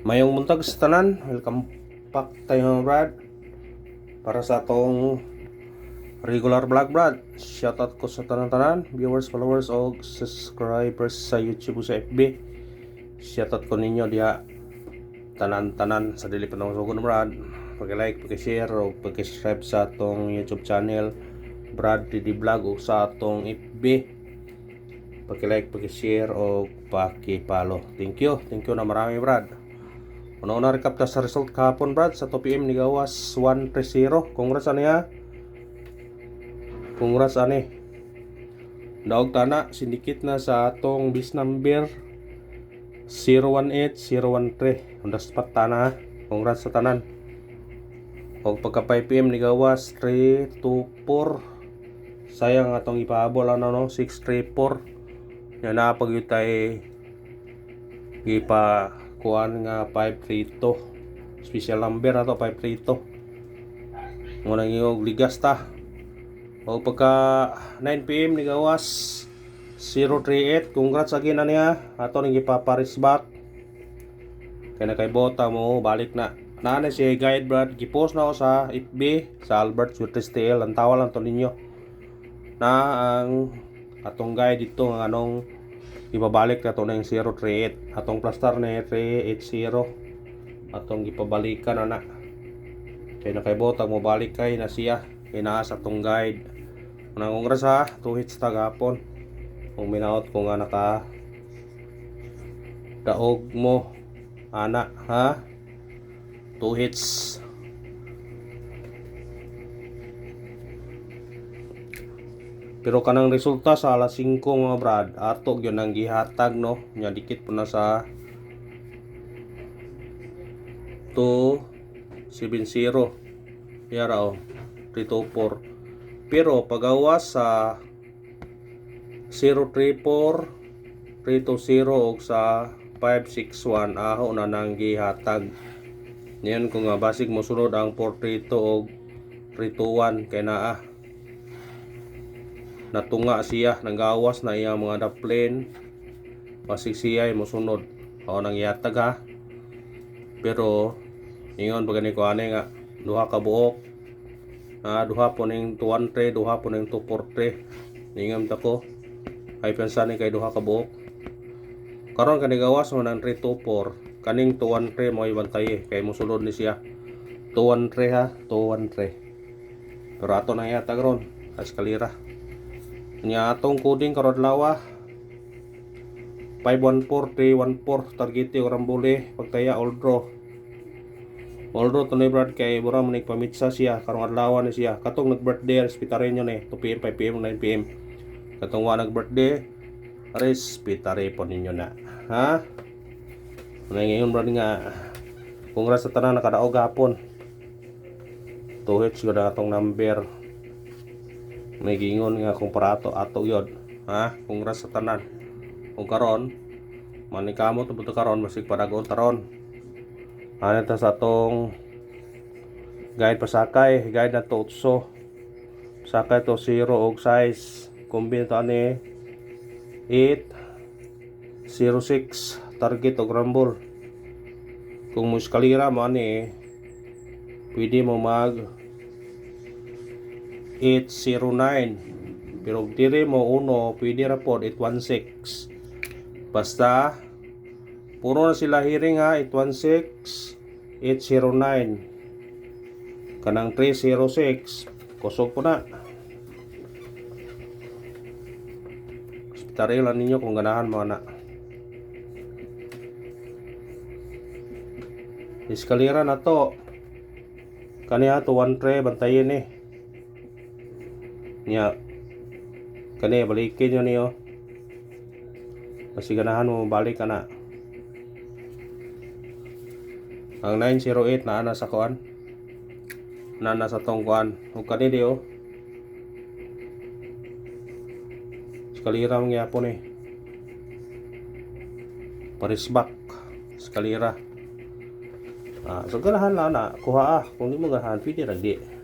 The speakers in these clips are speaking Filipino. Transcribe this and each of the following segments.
Mayong muntag sa tanan, welcome back tayo Brad para sa atong regular vlog Brad. Shoutout ko sa tanan-tanan, viewers, followers o subscribers sa YouTube o sa FB. Shoutout ko ninyo diha tanan-tanan sa dili pa nang sugon Brad. Pag-like, pag-share o pag-subscribe sa atong YouTube channel Brad TD Vlog o sa atong FB. Pag-like, pag-share o paki-follow. Thank you na marami Brad. Una-una recap ta sa result kahapon Brad sa 2pm ni gawas 1-0. Congrats ani ha. Congrats ani. Daog tana sindikit na sa atong bis number 018013. Undas pat tana. Congrats sa tanan. Og pagka 5pm ni gawas 324. Sayang atong ipahabol ano no 634. Yan na pag tay ipa kuan nga 532 special number ato 532 mo nang iyog ligas ta. O pagka 9pm ni gawas 038. Congrats again na niya ato ning ipaparis back kay na kay bota mo balik na naana si guide Brad gipost na ako sa FB sa Albert Sutres TL. Ang tawa lang to ninyo na ang atong guide dito ng anong ibabalik na ito na yung 038 atong plaster na 380 atong ipabalikan na kaya na kay botag mo balik kay na siya inaas atong guide unang kongres ha 2 hits tagapon kung minaot ko nga naka daog mo ana ha 2 hits. Pero kanang resulta sa alas 5 mga Brad, ato gyud nang gihatag no. Nya dikit po na sa 270. Yara o 324. Pero pagawas sa 034, 320 og sa 561 aho na nang gihatag. Ngayon kung nga basig mo sunod ang 432 og 321 kay naa natunga siya nanggawas na iya mga daplane masig siya mo sunod o nang yatag ha. Pero ingon pag ni ko ani nga duha ka buok duha po ning 213 duha po ning 243 ingam ta ko ay pensa ni kay duha ka buok karon kani gawas mo nang 324 kaning 213 mo ibantay kay mo sunod ni siya 213 ha 213 pero ato nang yatag ron eskalera nya atong coding karon lawa 514314 targete orang boleh pagtaya all draw tuloy Brad kay bura man pamitsa siya karong adlaw ni siya katong nag birthday respetare nyo ni 2pm 5pm 9pm katong wa nag birthday respetare po ninyo na ha. Ngayon Brad nga congrats sa tanan nakadaog gapon 2 hits ko na atong number may gingon nga kung para ato yod ha. Congrats sa tanan kung karon manikamo to buto karon masig padagon taron ano ta sa atong guide pasakay guide na to utso sakay to 0 og size combine to ani 806 target og rumble kung mo eskalera mo ani pwede mo mag 809 pero dire mo uno pwede ra pod 816 basta puro na sila hearing ha 816 809 kanang 306 kusog po na hospital lang ninyo kung ganahan mo na eskalera na to kaniya to 1-3 bantayin nya kani balikin nyo niyo kasi ganahan mo balik ka na ang 908 na ana sa kuan na nasa tong kuan ug kani dio eskalera mong yapon parisbak eskalera so ganahan lang na kuha kung di mo ganahan pwede ragdi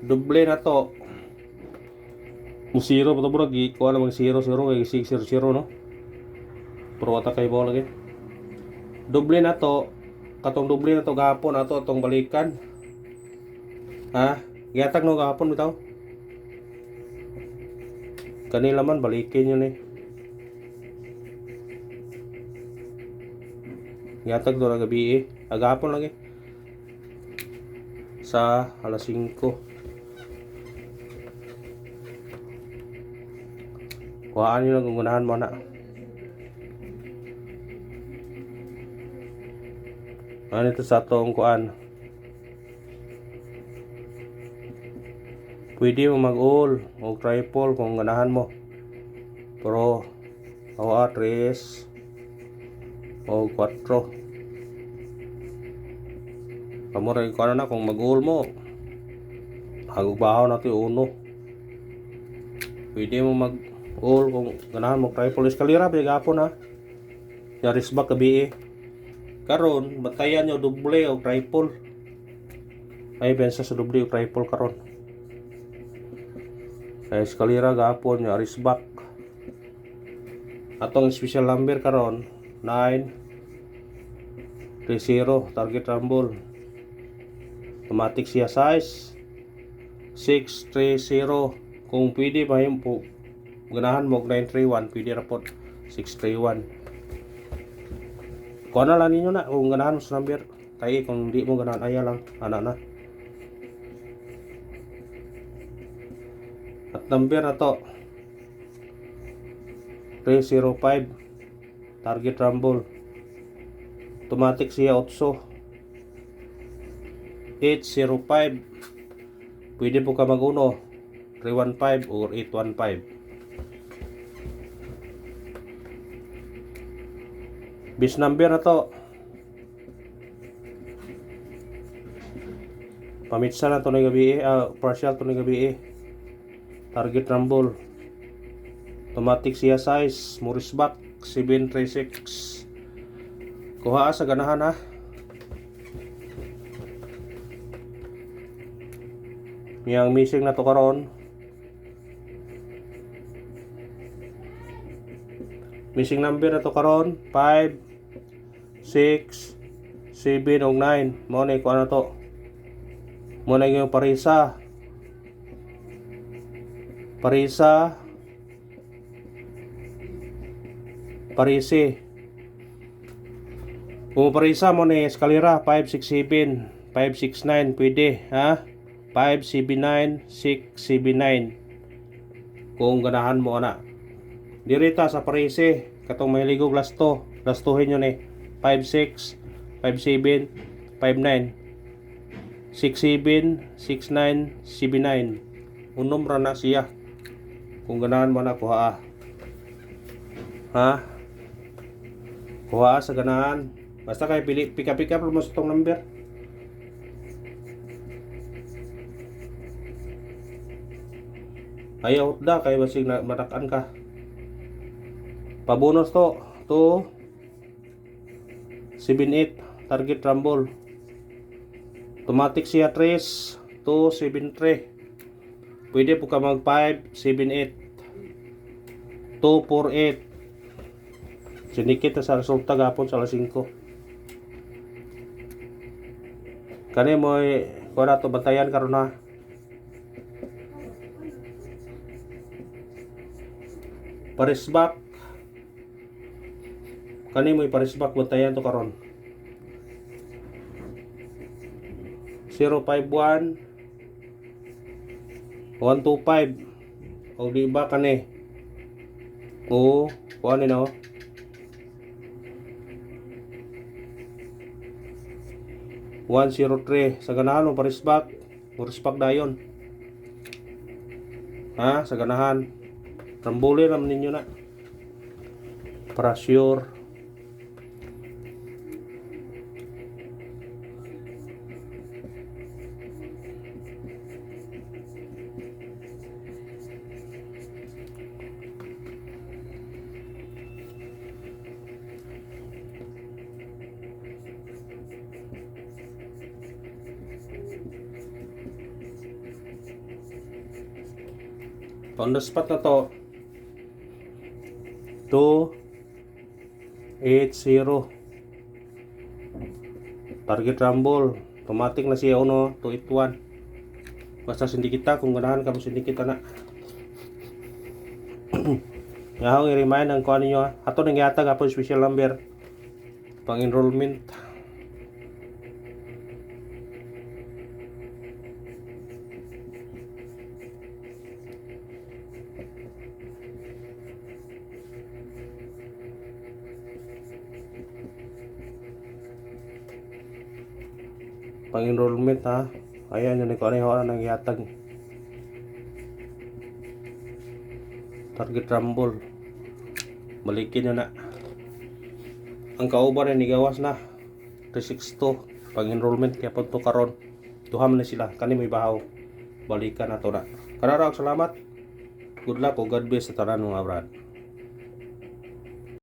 doble na to Musiro pa to bro, kuha na mag 0-0 kay 6-0 no. Pero wata kay bola lagi. Doble na to, katong doble na to gahapon ato atong balikan. Ha? Gihatag no gahapon bitaw. Kanila man balikin yun eh. Gihatag do na gabi eh. Agapon lagi. Sa alas 5. Kuhaan nyo lang kung gunahan mo na. Ano ito sa itong kuhaan? Pwede mo mag-all o triple kung ganahan mo. Pero awa 3 o 4. Kamu rin ko na kung mag-all mo. Hagbahaw natin uno. Pwede mo mag-all kung ganahan mo triple. Eskalira bigapon ha. Yaris ba kabi eh. Karon batayan nyo doble o triple. Ay bensa sa doble o triple karon. Ay eskalira gapon yaris back. Atong special number karon 9-3-0 target rumble. Automatic siya size 6-3-0. Kung pwede mahim po ganahan mo 9-3-1 pwede rapot 6-3-1. Kuha na lang ninyo na kung ganahan mo sa number. Tayo kung hindi mo ganahan aya lang anak na. At number na to 305 target rumble. Automatic siya 805. Pwede po ka mag-uno 315 or 815. Bis number na to. Pamitsa na to na gabi partial to na gabi target rumble. Automatic siya size Morris back 736. Kuha sa ganahan ha. Yang missing na to karon. Missing number na to karon 5 6 7 o 9. Mo na ko ano to. Mo na yung parisa. Parisi. Kung parisa mo na eskalera 567 569 pwede ha. 579 679. Kung ganahan mo na. Dirita sa parisi katong may ligo glastuhin nyo ni 56 57 59 67 69 79. Unom ra na siya. Kung ganahan mo na kuha ha. Kuha sa ganahan. Basta kay pili pika-pika mo sa tong number. Ayaw da kay basig na matakan ka. Pabonus to 78 target rumble. Automatic siya 3 273. Pwede po ka mag 578 248. Sinikita sa resulta gapon sa alas 5. Kani mo ko na to bantayan karon na. Parisback. Kani mo parisback bantayan to karon. 051 125. O di ba kani? O kuha ni no. 103 sa ganahan mo parisback. Parisback dayon. Ha, sa ganahan. Rambuli naman ninyo na. Para sure. On the spot na to. 280. Target rumble. Automatic na siya uno 281. Basta sindikita kung ganahan ka mo sindikita na. Nga i-remind ang kuha ninyo. Ato nang yatag ako special number pang enrollment. Pang enrollment ha. Ayan yun ko ano yung nang yatag. Target rumble. Balikin nyo na. Ang kauban ay nigawas na 362 pag enrollment kaya punto karon. Tuham na sila kani may bahaw. Balikan na to na. Kararaw salamat. Good luck o God bless sa tanan mga brad.